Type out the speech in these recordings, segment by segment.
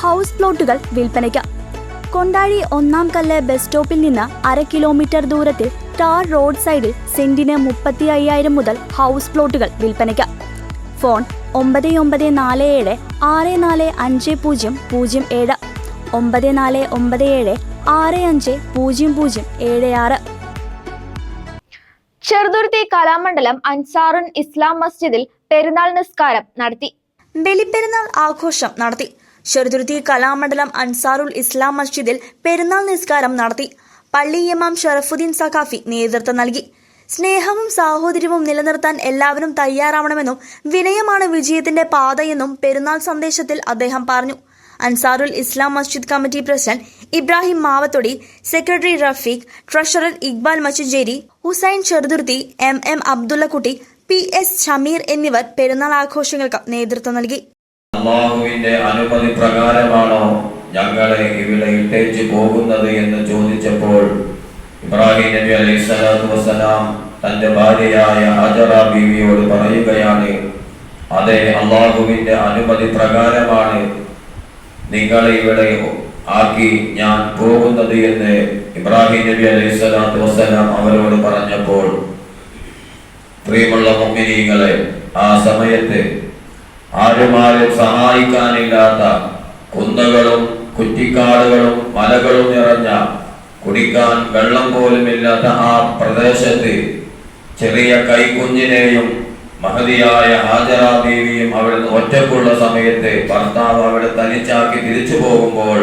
House പ്ലോട്ടുകൾ വിൽപ്പനയ്ക്ക്. കൊണ്ടാഴി ഒന്നാം കല്ല് ബസ് സ്റ്റോപ്പിൽ നിന്ന് 1/2 കിലോമീറ്റർ ദൂരത്തിൽ ടാർ റോഡ് സൈഡിൽ സെന്റിന് 35,000 മുതൽ ഹൗസ് പ്ലോട്ടുകൾ വിൽപ്പനയ്ക്ക്. ഫോൺ 9947 645007 9497 650076. ചെറുതുരുത്തി കലാമണ്ഡലം അൻസാറുൽ ഇസ്ലാം മസ്ജിദിൽ പെരുന്നാൾ നിസ്കാരം നടത്തി. ബലിപ്പെരുന്നാൾ ആഘോഷം നടത്തി. ചെറുതുരുത്തി കലാമണ്ഡലം അൻസാറുൽ ഇസ്ലാം മസ്ജിദിൽ പെരുന്നാൾ നിസ്കാരം നടത്തി. പള്ളി ഇമാം ഷറഫുദ്ദീൻ സഖാഫി നേതൃത്വം നൽകി. സ്നേഹവും സാഹോദര്യവും നിലനിർത്താൻ എല്ലാവരും തയ്യാറാവണമെന്നും വിനയമാണ് വിജയത്തിന്റെ പാതയെന്നും പെരുന്നാൾ സന്ദേശത്തിൽ അദ്ദേഹം പറഞ്ഞു. Ansarul Islam Masjid committee president Ibrahim Mavathodi, secretary Rafeeq, treasurer Iqbal Machuncheri, Hussain Cheruthuruthy, M Abdullakutty, PS Shameer എന്നിവർ പെരുന്നാൾ ആഘോഷങ്ങൾക്ക് നേതൃത്വം നൽകി. അല്ലാഹുവിന്റെ അനുമതി പ്രകാരമാണോ ഞങ്ങളെ ഇവിടെ ഇട്ടേച്ച് പോകുന്നത് എന്ന് ചോദിച്ചപ്പോൾ ഇബ്രാഹിം നബി അലൈഹിസ്സലാത്തു വസ്സലാം തന്റെ ഭാര്യയായ ഹജറ ബീവിയോട് പറയുകയാണ്, അതെ, അല്ലാഹുവിന്റെ അനുമതി പ്രകാരമാണ് നിങ്ങളെ ഇവിടെ ആക്കി ഞാൻ പോകുന്നത് എന്ന് ഇബ്രാഹിം നബി അലൈഹിസ്സലാത്തു വസ്സലാം അവരോട് പറഞ്ഞപ്പോൾ, പ്രിയമുള്ള മുഅ്മിനീങ്ങളെ, ആ സമയത്ത് ആരുമാരും സഹായിക്കാനില്ലാത്ത കുന്നുകളും കുറ്റിക്കാടുകളും മലകളും നിറഞ്ഞ കുടിക്കാൻ വെള്ളം പോലുമില്ലാത്ത ആ പ്രദേശത്ത് ചെറിയ കൈക്കുഞ്ഞിനെയും മഹതിയായ ഹാജറ ബീവിയും അവിടുന്ന് ഒറ്റക്കുള്ള സമയത്ത് ഭർത്താവ് അവിടെ തനിച്ചാക്കി തിരിച്ചു പോകുമ്പോൾ,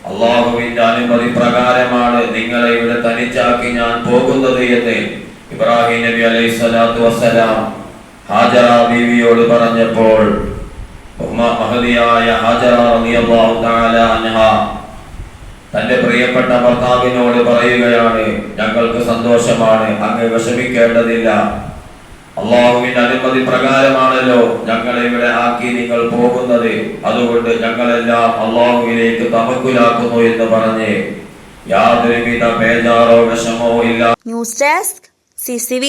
അള്ളാഹുവിന്റെ അനുമതി പ്രകാരമാണ് നിങ്ങളെ ഇവിടെ തനിച്ചാക്കി ഞാൻ പോകുന്നത് എന്ന് ഇബ്രാഹിം നബി അലൈഹിസ്സലാത്തു വസ്സലാം ഹാജറ ബീവിയോട് പറഞ്ഞപ്പോൾ മഹദിയായ ഹാജറ റളിയല്ലാഹു തആല അൻഹ തന്റെ പ്രിയപ്പെട്ട ഭർത്താവിനോട് പറയുകയാണ്, ഞങ്ങൾക്ക് സന്തോഷമാണ്, അങ്ങ് വിഷമിക്കേണ്ടതില്ല, അള്ളാഹുവിന്റെ അനുമതി പ്രകാരമാണല്ലോ ഞങ്ങളെ ഇവിടെ ആക്കി നിങ്ങൾ പോകുന്നത്, അതുകൊണ്ട് ഞങ്ങളെല്ലാം അള്ളാഹുവിലേക്ക് തവക്കുലാക്കുന്നു എന്ന് പറഞ്ഞ് യാതൊരുവിധ ബേജാറോ വിഷമോ ഇല്ല. News desk CCV.